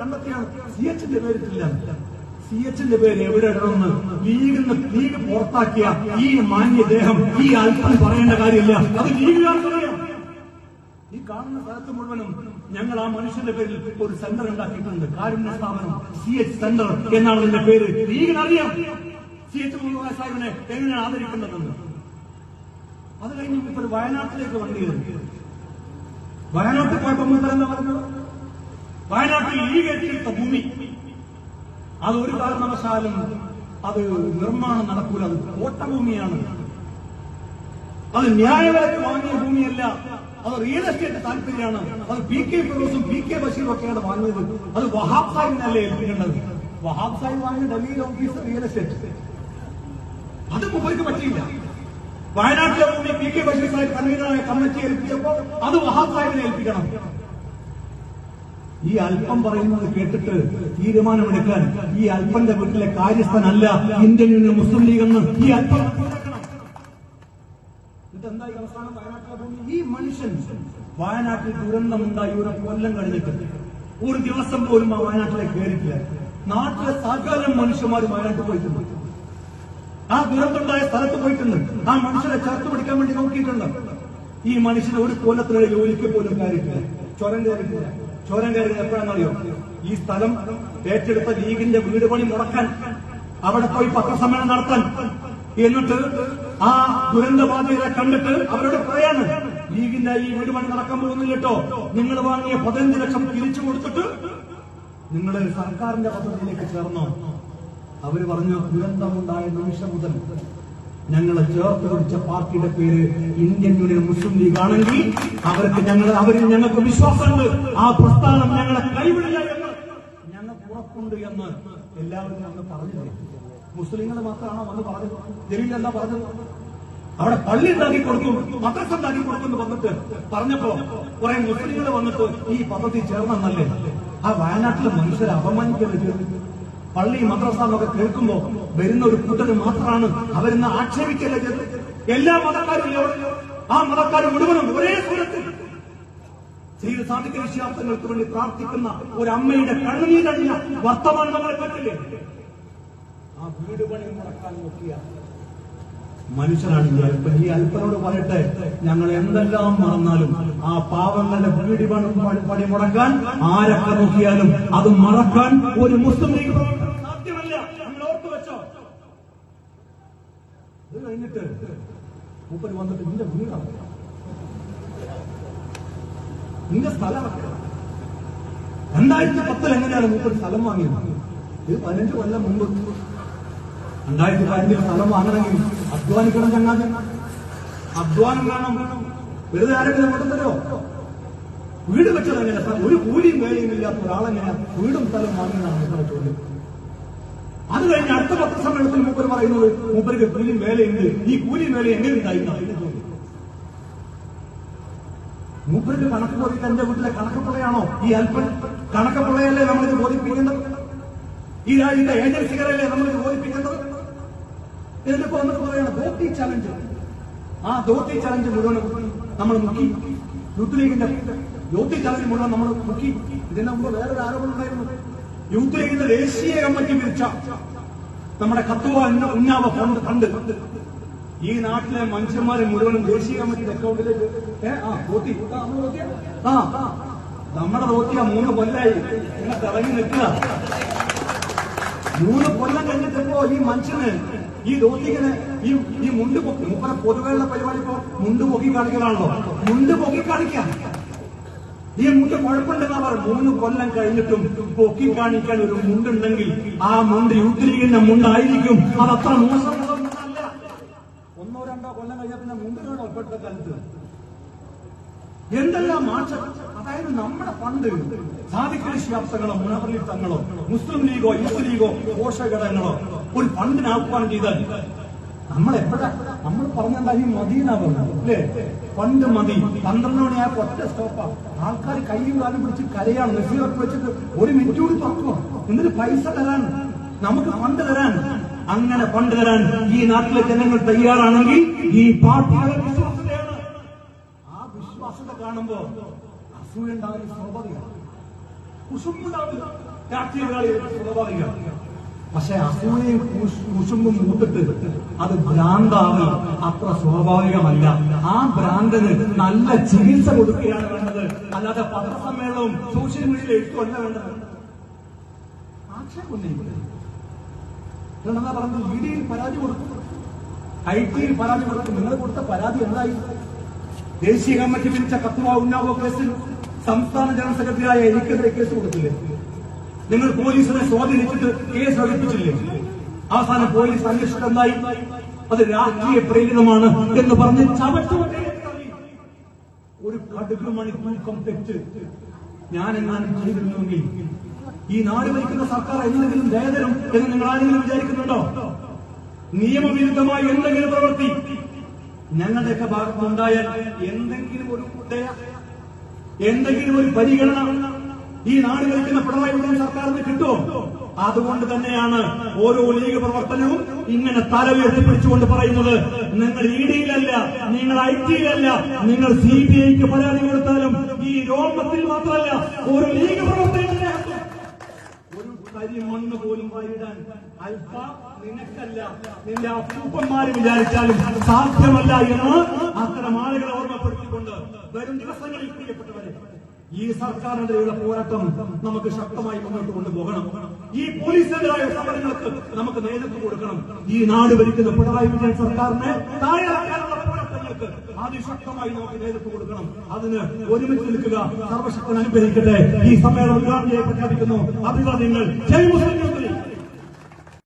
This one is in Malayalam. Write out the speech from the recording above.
കണ്ടെത്തിയാണ് CH-ന്റെ പേരിട്ടില്ല. CH-ന്റെ പേര് എവിടെ ഇടണമെന്ന് ലീഗ് പുറത്താക്കിയ ഈ മാന്യദേഹം ഈ അല്പം പറയേണ്ട കാര്യമില്ല. അത് ലീഗുകാർക്കറിയാം. ഈ കാണുന്ന സ്ഥലത്ത് മുഴുവനും ഞങ്ങൾ ആ മനുഷ്യന്റെ പേരിൽ ഒരു സെന്റർ ഉണ്ടാക്കിയിട്ടുണ്ട്. കാരുണ്യ സ്ഥാപനം CH സെന്റർ എന്നാണ് അതിന്റെ പേര്. ലീഗിനറിയാം CH മുഹമ്മദ് സാഹിബിനെ എങ്ങനെയാണ് ആദരിക്കുന്നതെന്ന്. അത് കഴിഞ്ഞ് ഇപ്പോൾ വയനാട്ടിലേക്ക് വണ്ടി കയറി. വയനാട്ടിൽ പോയപ്പോൾ എന്താ പറഞ്ഞത്? വയനാട്ടിൽ ലീഗ് ഏറ്റെടുത്ത ഭൂമി അതൊരു കാരണവശാലും അത് നിർമ്മാണം നടക്കൂല. അത് കോട്ടഭൂമിയാണ്. അത് ന്യായവിലയ്ക്ക് വാങ്ങിയ ഭൂമിയല്ല. അത് റിയൽ എസ്റ്റേറ്റ് താല്പര്യമാണ്. അത് PK ഫിറോസും PK ബഷീറും ഒക്കെയാണ് വാങ്ങിയത്. അത് വഹാബ് സാഹിബിനല്ലേ ഏൽപ്പിക്കേണ്ടത്. വഹാബ് സാഹിബ് വാങ്ങിയ ഡൽഹിയിലെ ഓഫീസ് റിയൽ എസ്റ്റേറ്റ്. അത് മുമ്പേക്ക് പറ്റിയില്ല. വയനാട്ടിലെ ഭൂമി PK ബഷീർ സാഹിബ് കൺവീനറായ കമ്മിറ്റി ഏൽപ്പിച്ചപ്പോൾ അത് വഹാബ് സാഹിബിനെ ഏൽപ്പിക്കണം. ഈ അല്പം പറയുന്നത് കേട്ടിട്ട് തീരുമാനമെടുക്കാൻ ഈ അല്പന്റെ വീട്ടിലെ കാര്യസ്ഥനല്ല ഇന്ത്യൻ യൂണിയൻ മുസ്ലിം ലീഗ് എന്ന് ഈ അല്പം ഇതെന്തായി അവസാനം വയനാട്ടിലെ ഭൂമി. ഈ മനുഷ്യൻ വയനാട്ടിൽ ദുരന്തമുണ്ടായി ഒരു കൊല്ലം കഴിഞ്ഞിട്ട് ഒരു ദിവസം പോലും ആ വയനാട്ടിലേക്ക് കയറിയിട്ടില്ല. നാട്ടിലെ സകലം മനുഷ്യന്മാർ വയനാട്ടിൽ പോയിട്ടുണ്ട്. ആ ദുരന്തമുണ്ടായ സ്ഥലത്ത് പോയിട്ടുണ്ട്. ആ മനുഷ്യരെ ചേർത്ത് പിടിക്കാൻ വേണ്ടി നോക്കിയിട്ടുണ്ട്. ഈ മനുഷ്യന് ഒരു കൊല്ലത്തിലെ ജോലിക്ക് പോലും കയറിയിട്ടില്ല. ചുരം കയറിയിട്ടില്ല. ചോരം കയറി എപ്പോഴാണെന്നറിയോ? ഈ സ്ഥലം ഏറ്റെടുത്ത ലീഗിന്റെ വീട് പണി മുടക്കാൻ, അവിടെ പോയി പത്രസമ്മേളനം നടത്താൻ, എന്നിട്ട് ആ ദുരന്തബാധിതരെ കണ്ടിട്ട് അവരോട് പറയാണ്, ലീഗിന്റെ ഈ വീട് പണി നടക്കാൻ പോകുന്നില്ല കേട്ടോ, നിങ്ങൾ വാങ്ങിയ 15 ലക്ഷം തിരിച്ചു കൊടുത്തിട്ട് നിങ്ങൾ സർക്കാരിന്റെ പദ്ധതിയിലേക്ക് ചേർന്നോ? അവര് പറഞ്ഞു, ദുരന്തമുണ്ടായ നിമിഷം മുതൽ ഞങ്ങളെ ചേർത്ത് പിടിച്ച പാർട്ടിയുടെ പേര് ഇന്ത്യൻ യൂണിയൻ മുസ്ലിം ലീഗ് ആണെങ്കിൽ അവരിൽ ഞങ്ങൾക്ക് വിശ്വാസമുണ്ട്. ആ പ്രസ്ഥാനം ഞങ്ങളെ കൈവിടില്ല എന്ന് ഞങ്ങൾക്ക് ഉറപ്പുണ്ട് എന്ന് എല്ലാവരും അന്ന് പറഞ്ഞില്ലേ? മുസ്ലിങ്ങൾ മാത്രമാണോ വന്ന് പറഞ്ഞത്? ജലീലല്ല പറഞ്ഞത്. അവിടെ പള്ളി ഉണ്ടാക്കി കൊടുക്കും, മദ്രസ ഉണ്ടാക്കി കൊടുക്കുന്നു വന്നിട്ട് പറഞ്ഞപ്പോ കുറെ മുസ്ലിങ്ങൾ വന്നിട്ട് ഈ പദ്ധതി ചേർന്നല്ലേ? ആ വയനാട്ടിലെ മനുഷ്യരെ അപമാനിക്കരുത്. പള്ളി മദ്രസ എന്നൊക്കെ കേൾക്കുമ്പോ വരുന്ന ഒരു കൂട്ടര് മാത്രമാണ് അവരെന്ന് ആക്ഷേപിക്കല്ലേ ചെയ്തത്. എല്ലാ മതക്കാരും ആ മതക്കാർ മുഴുവനും ഒരേ സ്വരത്തിൽ ചെയ്ത് സാധിക വിശ്വാസങ്ങൾക്ക് വേണ്ടി പ്രാർത്ഥിക്കുന്ന ഒരു അമ്മയുടെ കണ്ണുനീരണിഞ്ഞ വർത്തമാനം നമ്മളെ പറ്റില്ലേ? ആ വീട് പണി മുടക്കാൻ നോക്കിയ മനുഷ്യനാണ് ഈ അല്പൻ. ഈ അല്പനോട് പറയട്ടെ, ഞങ്ങൾ എന്തെല്ലാം മറന്നാലും ആ പാവങ്ങളുടെ വീട് പണി മുടക്കാൻ ആരൊക്കെ നോക്കിയാലും അത് മറക്കാൻ ഒരു മുസ്ലിം ലീഗ് സാധ്യമല്ല. നമ്മൾ ഓർത്തു വെച്ചോ. ഇത് കഴിഞ്ഞിട്ട് മൂപ്പര് വന്നിട്ട് നിന്റെ വീടാണ്, നിന്റെ സ്ഥലം 2010 എങ്ങനെയാണ് മൂപ്പര് സ്ഥലം വാങ്ങിയത്? ഇത് 15 കൊല്ലം മുമ്പ്. 2015 സ്ഥലം വാങ്ങണമെങ്കിൽ അധ്വാനിക്കണം. ചങ്ങാതി അധ്വാനം വേണം. വെറുതെ ആരെങ്കിലും കൊണ്ടുതരോ? വീട് വെച്ചത് എങ്ങനെ? ഒരു കൂലിയും വേലയും ഇല്ലാത്ത ഒരാളെങ്ങനെ വീടും സ്ഥലം വാങ്ങിയതാണ് നിങ്ങളുടെ ചോദ്യം. അത് കഴിഞ്ഞ് അടുത്ത പത്രസമ്മേളനത്തിൽ മൂപ്പര് പറയുന്നത് മൂപ്പർക്ക് കൂലിയും വേലയുണ്ട്. ഈ കൂലിയും വേല എങ്ങനെ ഉണ്ടായിരുന്നു? അതിന്റെ ചോദ്യം. മൂപ്പർക്ക് കണക്ക് ബോധിക്കാൻ എന്റെ വീട്ടിലെ കണക്കപ്പുള്ളയാണോ ഈ അല്പൻ? കണക്കപ്പുള്ളയല്ലേ നമ്മളിത് ബോധിപ്പിക്കേണ്ടത്? ഈ രാജ്യത്തെ ഏജൻസികളല്ലേ നമ്മളിത് ബോധിപ്പിക്കേണ്ടത്? ഇതിലിപ്പോ വന്നിട്ട് പറയണം ധോത്തി ചലഞ്ച്. ആ ധോത്തി ചലഞ്ച് മുഴുവൻ നമ്മൾ മുക്കി. യൂത്ത് ലീഗിന്റെ ധോത്തി ചലഞ്ച് മുഴുവൻ നമ്മൾ മുക്കി. ഇതിന് മുമ്പ് വേറൊരു ആരോപണം ഉണ്ടായിരുന്നു. യൂത്ത് ലീഗിന്റെ ദേശീയ കമ്മിറ്റി പിരിച്ച നമ്മുടെ കത്തുവ ഉന്നാവ ഫണ്ട് ഈ നാട്ടിലെ മനുഷ്യന്മാരെ മുഴുവനും ദേശീയ കമ്മിറ്റിയുടെ അക്കൗണ്ടിലേക്ക് ധോത്തി നമ്മുടെ ധോത്തിയ 3 കൊല്ലായി നിങ്ങൾക്ക് ഇറങ്ങി നിൽക്കുക. 3 കൊല്ലം കഴിഞ്ഞിട്ടപ്പോ ഈ മനുഷ്യന് ഈ ധോത്തിങ്ങനെ ഈ മുണ്ട് പൊക്കി മൂപ്പരെ പൊതുവെയുള്ള പരിപാടി ഇപ്പോ മുണ്ട് പൊക്കി കാണിക്കലാണല്ലോ. മുണ്ട് പൊക്കി കാണിക്കാം. ഈ മുണ്ട് കുഴപ്പമുണ്ടെന്നാ പറയും. 3 കൊല്ലം കഴിഞ്ഞിട്ടും പൊക്കി കാണിക്കാൻ ഒരു മുണ്ടുണ്ടെങ്കിൽ ആ മുണ്ട് യൂത്ത് ലീഗിന്റെ മുണ്ടായിരിക്കും. അതത്ര മോശമുള്ള മുണ്ടല്ല. 1-2 കൊല്ലം കഴിഞ്ഞാൽ പിന്നെ മുണ്ട് വേണോ ഇപ്പോഴത്തെ കാലത്ത്? എന്തെല്ലാം മാറ്റം. അതായത് നമ്മുടെ ഫണ്ട് സാദിഖലി ശിഹാബ് മുനവ്വർ തങ്ങളോ മുസ്ലിം ലീഗോ യൂത്ത് ലീഗോ പോഷകഘടകങ്ങളോ ഒരു ഫണ്ടിന് ആഹ്വാനം ചെയ്താൽ നമ്മൾ പറഞ്ഞാൽ ഈ മദീന പറഞ്ഞു അല്ലേ? ഫണ്ട് മതി. 12 മണിയായപ്പോ ഒറ്റ സ്റ്റോപ്പാ. ആൾക്കാർ കൈയും കാലും പിടിച്ച് കരയാണ്. നസീറൊക്കെ വെച്ചിട്ട് 1 മിനിറ്റ് കൂടി തുറക്കുമോ? എന്നിട്ട് പൈസ തരാൻ, നമുക്ക് ഫണ്ട് തരാൻ. അങ്ങനെ ഫണ്ട് തരാൻ ഈ നാട്ടിലെ ജനങ്ങൾ തയ്യാറാണെങ്കിൽ ഈ പാർട്ടിയുടെ വിശ്വാസതയാണ്. ആ വിശ്വാസത കാണുമ്പോ അസൂയുണ്ടാകുന്ന സ്വാഭാവികമാണ്. കുശുമ്പുണ്ടാവില്ല. രാഷ്ട്രീയ സ്വാഭാവിക. പക്ഷെ അസൂയയും കുശുമ്പും മൂത്തിട്ട് അത് ഭ്രാന്താവൽ അത്ര സ്വാഭാവികമല്ല. ആ ഭ്രാന്തന് നല്ല ചികിത്സ കൊടുക്കുകയാണ് വേണ്ടത്, അല്ലാതെ പത്രസമ്മേളനവും സോഷ്യൽ മീഡിയയിൽ എഴുത്തുമല്ല വേണ്ടത്. ആക്ഷേപം എന്താ പറഞ്ഞത്? ഇഡിയിൽ പരാതി കൊടുക്കും, ഐടിയിൽ പരാതി കൊടുക്കും. നിങ്ങൾ കൊടുത്ത പരാതി എന്തായി? ദേശീയ കമ്മിറ്റി പിരിച്ച കത്തുവ ഉന്നാവോ കേസിൽ സംസ്ഥാന ജനറൽ സെക്രട്ടറിയായ എനിക്കെതിരെ കേസ് കൊടുത്തില്ലേ? നിങ്ങൾ പോലീസിനെ സ്വാധീനിച്ചിട്ട് കേസ് എടുപ്പിച്ചില്ലേ? അവസാനം പോലീസ് അന്വേഷണം എന്തായി? അത് രാഷ്ട്രീയ പ്രേരിതമാണ് എന്ന് പറഞ്ഞ് ഒരു കടുക് മണിക്കൂർ തെറ്റ് ഞാൻ എങ്ങാനും ചെയ്തിരുന്നുവെങ്കിൽ ഈ നാട് ഭരിക്കുന്ന സർക്കാർ എന്തെങ്കിലും ദയതരം എന്ന് നിങ്ങൾ ആരെങ്കിലും വിചാരിക്കുന്നുണ്ടോ? നിയമവിരുദ്ധമായി എന്തെങ്കിലും പ്രവൃത്തി ഞങ്ങളുടെയൊക്കെ ഭാഗത്തുനിന്നുണ്ടായാൽ എന്തെങ്കിലും ഒരു ദയ, എന്തെങ്കിലും ഒരു പരിഗണന ഈ നാട് ഭരിക്കുന്ന പിണറായി വിജയൻ സർക്കാരിന് കിട്ടുമോ? അതുകൊണ്ട് തന്നെയാണ് ഓരോ ലീഗ് പ്രവർത്തനവും ഇങ്ങനെ തല ഉയർത്തിപ്പിടിച്ചുകൊണ്ട് പറയുന്നത്, നിങ്ങൾ ഇഡിയിലല്ല, നിങ്ങൾ ഐടിയിലല്ല, നിങ്ങൾ സിബിഐക്ക് പരാതി കൊടുത്താലും ഈ രോമത്തിൽ മാത്രമല്ല ഓരോ ലീഗ് പ്രവർത്തകരുടെ ഒരു കരി മണ്ണ് പോലും വാരിടാൻ അൽഫ നിനക്കല്ല, നിന്റെ അപ്പൂപ്പന്മാര് വിചാരിച്ചാലും സാധ്യമല്ല എന്ന് അത്തരം ആളുകളെ ഓർമ്മപ്പെടുത്തിക്കൊണ്ട് വരും ദിവസങ്ങളിൽ പ്രിയപ്പെട്ടവരെ ഈ സർക്കാരിനെതിരെയുള്ള പോരാട്ടം നമുക്ക് ശക്തമായി മുന്നോട്ട് കൊണ്ടുപോകണം. ഈ പോലീസിനെതിരായ സമരങ്ങൾക്ക് നമുക്ക് നേതൃത്വം കൊടുക്കണം. ഈ നാട് ഭരിക്കുന്ന പിണറായി വിജയൻ സർക്കാരിനെ താഴെയാക്കാനുള്ള പോരാട്ടങ്ങൾക്ക് അതിശക്തമായി നമുക്ക് നേതൃത്വം കൊടുക്കണം. അതിന് ഒരുമിച്ച് നിൽക്കുക. സർവശക്തൻ അനുഗ്രഹിക്കട്ടെ. ഈ സമ്മേളനം ഉദ്ഘാടനം പ്രഖ്യാപിക്കുന്നു. അഭിവാദ്യങ്ങൾ. ജയ് മുസ്ലിം.